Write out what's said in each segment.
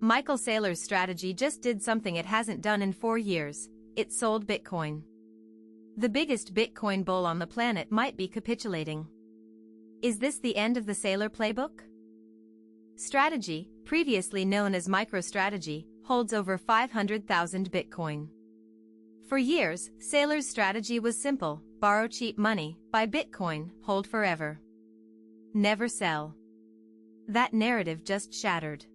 Michael Saylor's strategy just did something it hasn't done in 4 years. It sold Bitcoin. The biggest Bitcoin bull on the planet might be capitulating. Is this the end of the Saylor Playbook? Strategy, previously known as MicroStrategy, holds over 500,000 Bitcoin. For years, Saylor's strategy was simple: borrow cheap money, buy Bitcoin, hold forever. Never sell. That narrative just shattered.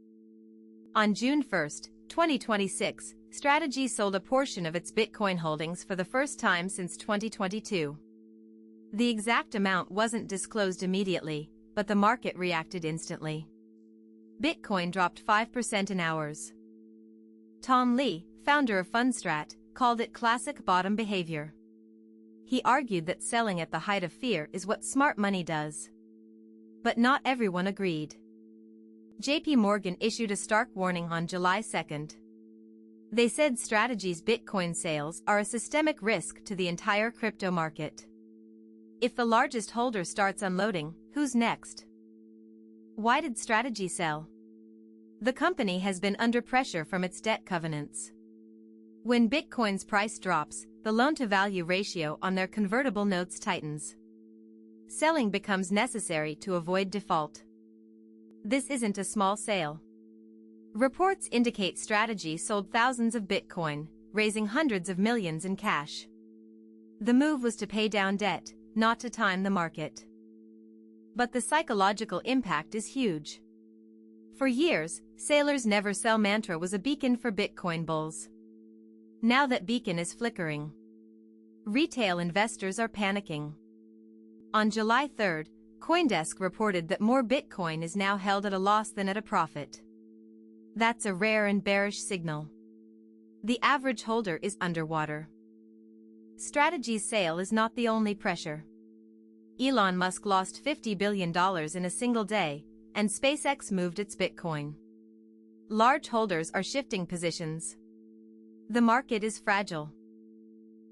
On June 1, 2026, Strategy sold a portion of its Bitcoin holdings for the first time since 2022. The exact amount wasn't disclosed immediately, but the market reacted instantly. Bitcoin dropped 5% in hours. Tom Lee, founder of Fundstrat, called it classic bottom behavior. He argued that selling at the height of fear is what smart money does. But not everyone agreed. JP Morgan issued a stark warning on July 2. They said Strategy's Bitcoin sales are a systemic risk to the entire crypto market. If the largest holder starts unloading, who's next? Why did Strategy sell? The company has been under pressure from its debt covenants. When Bitcoin's price drops, the loan-to-value ratio on their convertible notes tightens. Selling becomes necessary to avoid default. This isn't a small sale. Reports indicate Strategy sold thousands of Bitcoin, raising hundreds of millions in cash. The move was to pay down debt, not to time the market. But the psychological impact is huge. For years, Saylor's never sell mantra was a beacon for Bitcoin bulls. Now that beacon is flickering. Retail investors are panicking. On July 3, CoinDesk reported that more Bitcoin is now held at a loss than at a profit. That's a rare and bearish signal. The average holder is underwater. Strategy's sale is not the only pressure. Elon Musk lost $50 billion in a single day, and SpaceX moved its Bitcoin. Large holders are shifting positions. The market is fragile.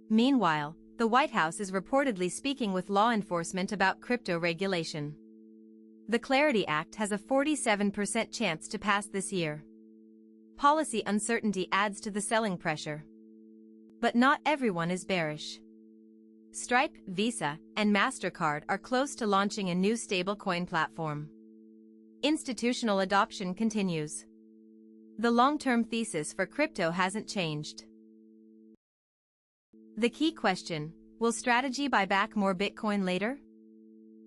Meanwhile, the White House is reportedly speaking with law enforcement about crypto regulation. The Clarity Act has a 47% chance to pass this year. Policy uncertainty adds to the selling pressure. But not everyone is bearish. Stripe, Visa, and MasterCard are close to launching a new stablecoin platform. Institutional adoption continues. The long-term thesis for crypto hasn't changed. The key question: will Strategy buy back more Bitcoin later?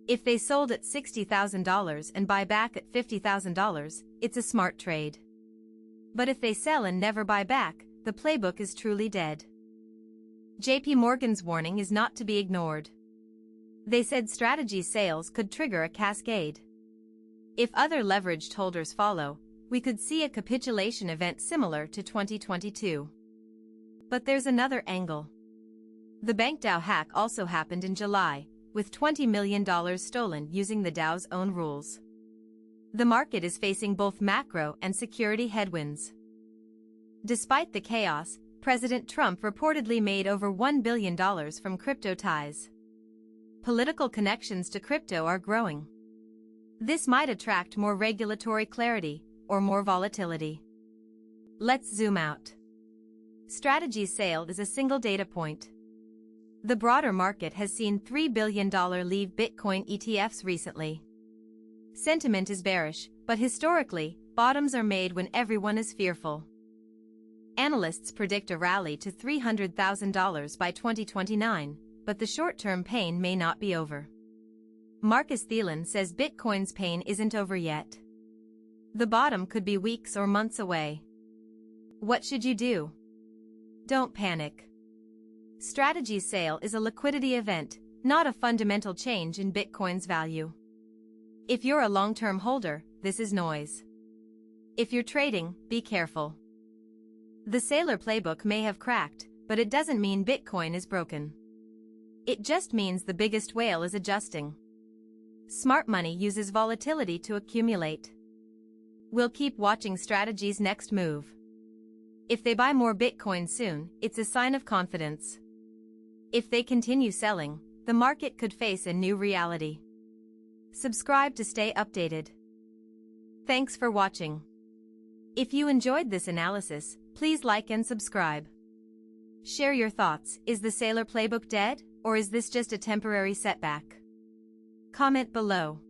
If they sold at $60,000 and buy back at $50,000, it's a smart trade. But if they sell and never buy back, the playbook is truly dead. JP Morgan's warning is not to be ignored. They said Strategy sales could trigger a cascade. If other leveraged holders follow, we could see a capitulation event similar to 2022. But there's another angle. The BankDAO hack also happened in July, with $20 million stolen using the DAO's own rules. The market is facing both macro and security headwinds. Despite the chaos, President Trump reportedly made over $1 billion from crypto ties. Political connections to crypto are growing. This might attract more regulatory clarity, or more volatility. Let's zoom out. Strategy's sale is a single data point. The broader market has seen $3 billion leave Bitcoin ETFs recently. Sentiment is bearish, but historically, bottoms are made when everyone is fearful. Analysts predict a rally to $300,000 by 2029, but the short-term pain may not be over. Marcus Thielen says Bitcoin's pain isn't over yet. The bottom could be weeks or months away. What should you do? Don't panic. Strategy's sale is a liquidity event, not a fundamental change in Bitcoin's value. If you're a long-term holder, this is noise. If you're trading, be careful. The Saylor Playbook may have cracked, but it doesn't mean Bitcoin is broken. It just means the biggest whale is adjusting. Smart money uses volatility to accumulate. We'll keep watching Strategy's next move. If they buy more Bitcoin soon, it's a sign of confidence. If they continue selling, the market could face a new reality. Subscribe to stay updated. Thanks for watching. If you enjoyed this analysis, please like and subscribe. Share your thoughts. Is the Saylor Playbook dead, or is this just a temporary setback? Comment below.